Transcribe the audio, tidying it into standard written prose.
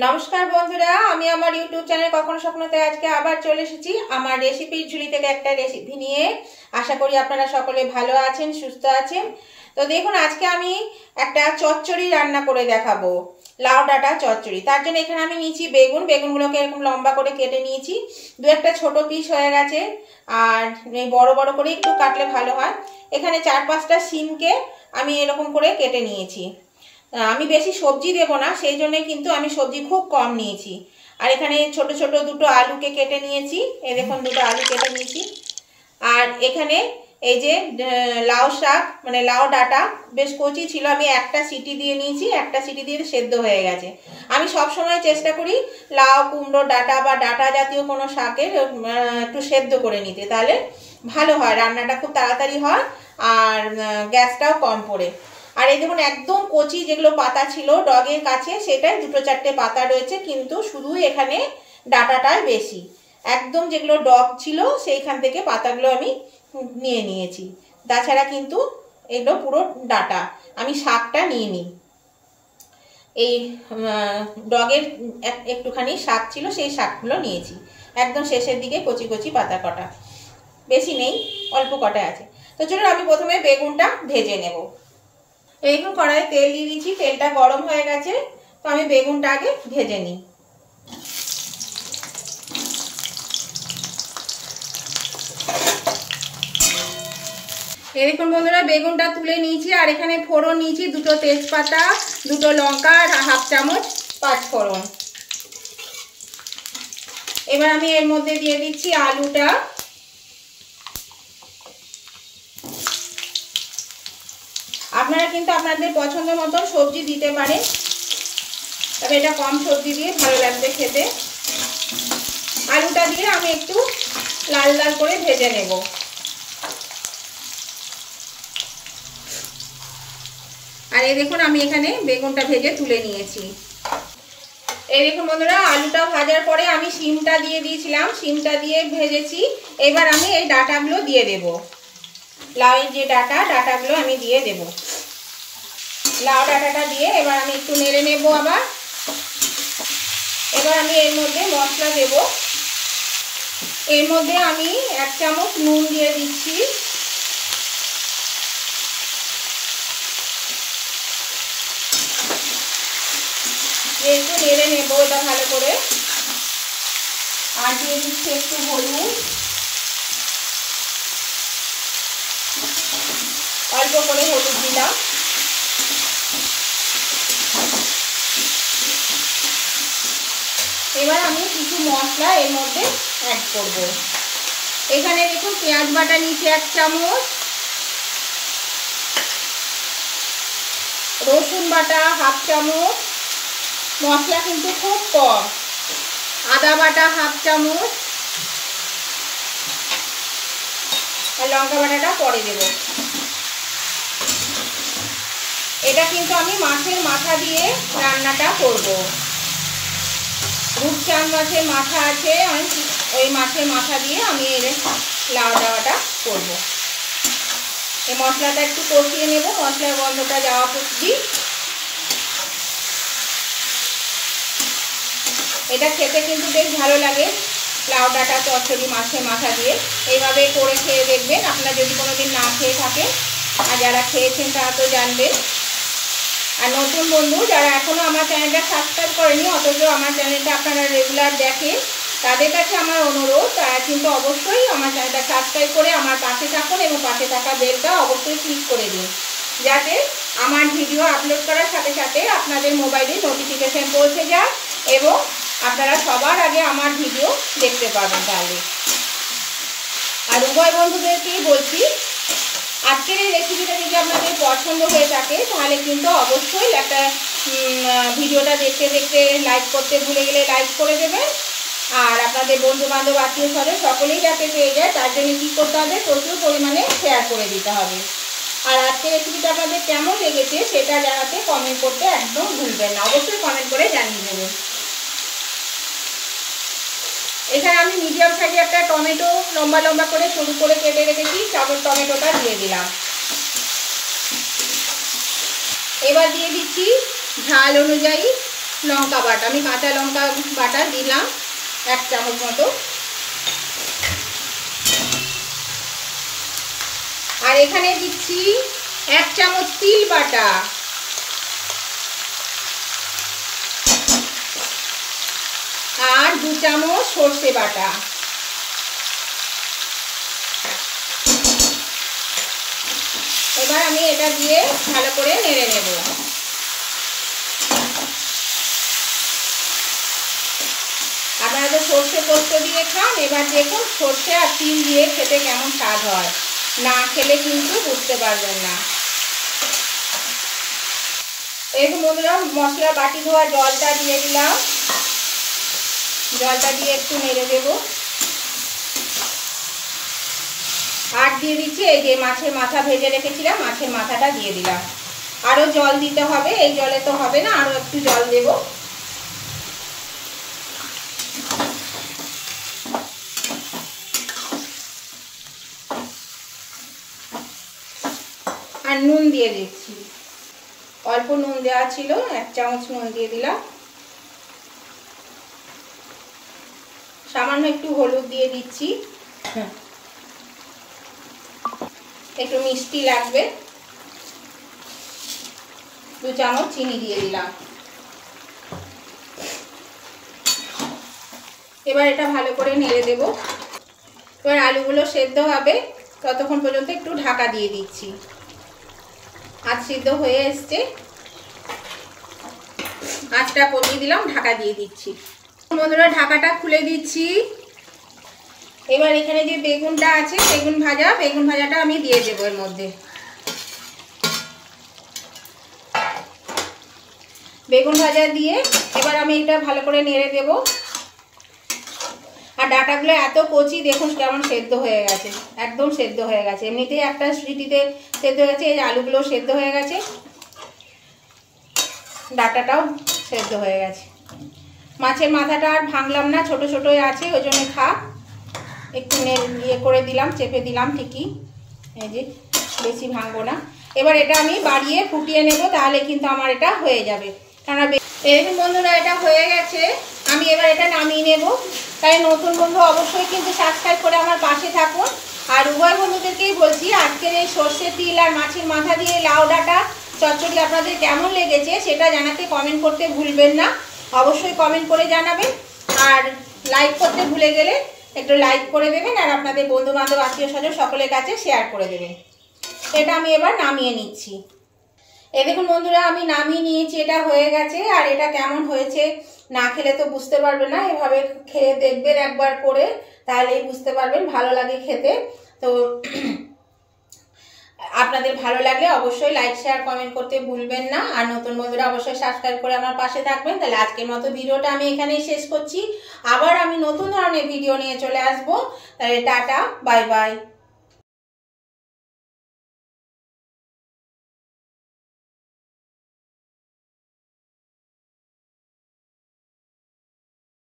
नमस्कार बंधुरा आमी आमार यूट्यूब चैनल कखनो स्वप्नते आज के आबार चले एसेछि आमार रेसिपिर झुली थेके एकटा रेसिपि निये। आशा करी आपनारा सकले भालो आछेन सुस्थ आछेन। तो देखुन आज के आमी एकटा चच्चड़ी रान्ना करे देखाबो, लाउ डाटा चच्चड़ी। तार जोन्नो एखाने आमी निয়েছি बेगुन, बेगुनगुलोके एरकम लम्बा करे केटे निয়েছি। दु एकटा छोटो पिस हये गेছে আর বড় বড় করে একটু কাটলে ভালো হয়। এখানে 4-5টা সিমকে আমি এরকম করে কেটে নিয়েছি। আমি বেশি সবজি দেব না, সেই জন্য কিন্তু আমি সবজি খুব কম নিয়েছি। আর এখানে ছোট ছোট দুটো আলুকে কেটে নিয়েছি, এই দেখুন দুটো আলু কেটে নিয়েছি। আর এখানে এই যে লাউ শাক মানে লাউ ডাটা বেশ কচি ছিল, আমি একটা সিটি দিয়ে নিয়েছি, একটা সিটি দিয়ে সেদ্ধ হয়ে গেছে। আমি সব সময় চেষ্টা করি লাউ কুমড়ো ডাটা বা ডাটা জাতীয় কোনো শাকের একটু সেদ্ধ করে নিতে, তাহলে ভালো হয়, রান্নাটা খুব তাড়াতাড়ি হয় আর গ্যাসটাও কম পড়ে। আর এই দেখুন একদম কচি যেগুলো পাতা ছিল ডগের কাছে সেটাই 2-4টে পাতা রয়েছে, কিন্তু শুধু এখানে ডাটাটাই বেশি। একদম যেগুলো ডগ ছিল সেইখান থেকে পাতাগুলো আমি নিয়ে নিয়েছি, তাছাড়া কিন্তু এগুলো পুরো ডাটা। আমি শাকটা নিয়ে নিই, এই ডগের একটুখানি শাক ছিল সেই শাকগুলো নিয়েছি, একদম শেষের দিকে কচি কচি পাতা কটা, বেশি নেই অল্প কটা আছে। তো চলুন আমি প্রথমে বেগুনটা ভেজে নেব। বেগুন কড়াইয়ে তেল দিয়ে দিয়েছি, তেলটা গরম হয়ে গেছে, তো আমি বেগুনটা আগে ভেজে নিই। এই দেখুন বন্ধুরা বেগুনটা তুলে নিয়েছি, আর এখানে ফোড়ন নিয়েছি, দুটো তেজপাতা, দুটো লঙ্কা আর হাফ চামচ পাঁচফোড়ন। এবার আমি এর মধ্যে দিয়ে দিচ্ছি আলুটা। আপনারা কিন্তু আপনাদের পছন্দ মতো সবজি দিতে পারেন, তবে এটা কম সবজি দিয়ে ভালো লাগবে খেতে। আলুটা দিয়ে আমি একটু লাল লাল করে ভেজে নেব। আর এই দেখুন আমি এখানে বেগুনটা ভেজে তুলে নিয়েছি। এই দেখুন বন্ধুরা আলুটা ভাজার পরে আমি শিমটা দিয়ে দিয়েছিলাম, শিমটা দিয়ে ভেজেছি। এবার আমি এই ডাটাগুলো দিয়ে দেব, লাউয়ের যে ডাটাগুলো আমি দিয়ে দেব। লাউ ডাটাটা দিয়ে এবার আমি একটু নেড়ে নেব আবার। এবার আমি এর মধ্যে মশলা দেব। এর মধ্যে আমি 1 চামচ নুন দিয়ে দিচ্ছি, একটু নেড়ে নেব এটা ভালো করে। আর দিয়ে দিচ্ছি একটু হলুদ, অল্প করে হলুদ দিলাম। এবার আমি কিছু মশলা এর মধ্যে অ্যাড করব। এখানে দেখুন পেঁয়াজ বাটা নিচে 1 চামচ, রসুন বাটা হাফ চামচ, মশলা কিন্তু খুব কম, আদা বাটা হাফ চামচ, আর লঙ্কা বাটাটা পরে দেব। এটা কিন্তু আমি মাছের মাথা দিয়ে রান্নাটা করব। রূপচাঁদ মাছের মাথা আছে, আমি ওই মাছের মাথা দিয়ে আমি এর লাউ ডাটাটা করব। এই মশলাটা একটু কষিয়ে নেব, মশলার গন্ধটা যাওয়া অবধি। এটা খেতে কিন্তু বেশ ভালো লাগে, লাউ ডাটা চচ্চড়ি মাছের মাথা দিয়ে। এইভাবে করে খেয়ে দেখবেন, আপনারা যদি কোনোদিন না খেয়ে থাকেন, আর যারা খেয়েছেন তারা তো জানবেন। আর নতুন বন্ধু যারা এখনও আমার চ্যানেলটা সাবস্ক্রাইব করেনি অথচ আমার চ্যানেলটা আপনারা রেগুলার দেখেন, তাদের কাছে আমার অনুরোধ তারা কিন্তু অবশ্যই আমার চ্যানেলটা সাবস্ক্রাইব করে আমার পাশে থাকুন এবং পাশে থাকা বেলটা অবশ্যই ক্লিক করে দিন, যাতে আমার ভিডিও আপলোড করার সাথে সাথে আপনাদের মোবাইলে নোটিফিকেশান পৌঁছে যায় এবং আপনারা সবার আগে আমার ভিডিও দেখতে পাবেন। তাহলে আর উভয় বন্ধুদেরকেই বলছি, আজকের এই রেসিপিটা যদি আপনাদের পছন্দ হয়ে থাকে তাহলে কিন্তু অবশ্যই একটা ভিডিওটা দেখতে দেখতে লাইক করতে ভুলে গেলে লাইক করে দেবেন। আর আপনাদের বন্ধু বান্ধব আত্মীয় স্বজন সকলেই যাতে পেয়ে যায় তার জন্য কী করতে হবে, প্রচুর পরিমাণে শেয়ার করে দিতে হবে। আর আজকের রেসিপিটা আপনাদের কেমন লেগেছে সেটা জানাতে কমেন্ট করতে একদম ভুলবেন না, অবশ্যই কমেন্ট করে জানিয়ে দেবেন। এখানে আমি মিডিয়াম সাইজে একটা টমেটো লম্বা লম্বা করে সরু করে কেটে রেখেছি, টমেটোটা দিয়ে দিলাম। এবার দিয়ে দিচ্ছি ঝাল অনুযায়ী লঙ্কা বাটা, আমি কাঁচা লঙ্কা বাটা দিলাম 1 চামচ মতো। আর এখানে দিচ্ছি 1 চামচ তিল বাটা, আর 2 চামচ সর্ষে বাটা। এবার আমি এটা দিয়ে ভালো করে নেড়ে নেব। আপনারা তো সর্ষে পোস্ত দিয়ে খান, এবার দেখুন সর্ষে আর তিল দিয়ে খেতে কেমন স্বাদ হয়, না খেলে কিন্তু বুঝতে পারবেন না। এই বন্ধুরা মশলা বাটি ধোয়া জলটা দিয়ে দিলাম, জলটা দিয়ে একটু নেড়ে দেব। আর দিয়ে দিচ্ছি এই যে মাছের মাথা ভেজে রেখেছিলাম, মাছের মাথাটা দিয়ে দিলাম। আরও জল দিতে হবে, এই জলে তো হবে না, আরও একটু জল দেব। আর নুন দিয়ে দিচ্ছি, অল্প নুন দেওয়া ছিল, 1 চামচ নুন দিয়ে দিলাম। সামান্য একটু হলুদ দিয়ে দিচ্ছি, একটু মিষ্টি লাগবে। 2 চামচ চিনি দিয়ে দিলাম। এবার এটা ভালো করে নেড়ে দেব। এবার আলুগুলো সেদ্ধ হবে, ততক্ষণ পর্যন্ত একটু ঢাকা দিয়ে দিচ্ছি। আজ সিদ্ধ হয়ে এসছে, আঁচটা কমিয়ে দিলাম, ঢাকা দিয়ে দিচ্ছি। বন্ধুরা ঢাকাটা খুলে দিচ্ছি। এবার এখানে যে বেগুনটা আছে, বেগুন ভাজাটা আমি দিয়ে দেবো এর মধ্যে। বেগুন ভাজা দিয়ে এবার আমি এটা ভালো করে নেড়ে দেব। আর ডাঁটাগুলো এত কচি, দেখুন কেমন সেদ্ধ হয়ে গেছে, একদম সেদ্ধ হয়ে গেছে। এমনিতেই একটা সিটিতে সেদ্ধ হয়ে গেছে, এই আলুগুলো সেদ্ধ হয়ে গেছে, ডাঁটাটাও সেদ্ধ হয়ে গেছে। মাছের মাথাটা আর ভাঙলাম না, ছোট ছোটই আছে, ওই জন্য থাক। একটু ইয়ে করে দিলাম, চেপে দিলাম ঠিকই, এই যে বেশি ভাঙবো না। এবার এটা আমি বাড়িয়ে ফুটিয়ে নেব, তাহলে কিন্তু আমার এটা হয়ে যাবে। কারণ এরকম বন্ধুরা এটা হয়ে গেছে, আমি এবার এটা নামিয়ে নেব। তাই নতুন বন্ধু অবশ্যই কিন্তু সাবস্ক্রাইব করে আমার পাশে থাকুন। আর উভয় বন্ধুদেরকেই বলছি, আজকের এই সর্ষে তিল আর মাছের মাথা দিয়ে লাউ ডাঁটা চচ্চড়ি আপনাদের কেমন লেগেছে সেটা জানাতে কমেন্ট করতে ভুলবেন না, অবশ্যই কমেন্ট করে জানাবেন। আর লাইক করতে ভুলে গেলে একটু লাইক করে দেবেন, আর আপনাদের বন্ধু বান্ধব আত্মীয় স্বজন সকলের কাছে শেয়ার করে দেবেন। এটা আমি এবার নামিয়ে নিচ্ছি। এই দেখুন বন্ধুরা আমি নামিয়ে নিয়েছি, এটা হয়ে গেছে। আর এটা কেমন হয়েছে না খেলে তো বুঝতে পারবেন না, এভাবে খেয়ে দেখবেন একবার করে, তাহলেই বুঝতে পারবেন ভালো লাগে খেতে। তো আপনাদের ভালো লাগলে অবশ্যই লাইক শেয়ার কমেন্ট করতে ভুলবেন না। আর নতুন বন্ধুরা অবশ্যই সাবস্ক্রাইব করে আমার পাশে থাকবেন। তাহলে আজকের মতো ভিডিওটা আমি এখানেই শেষ করছি। আবার আমি নতুন ধরনের ভিডিও নিয়ে চলে আসবো। তাহলে টাটা, বাই বাই।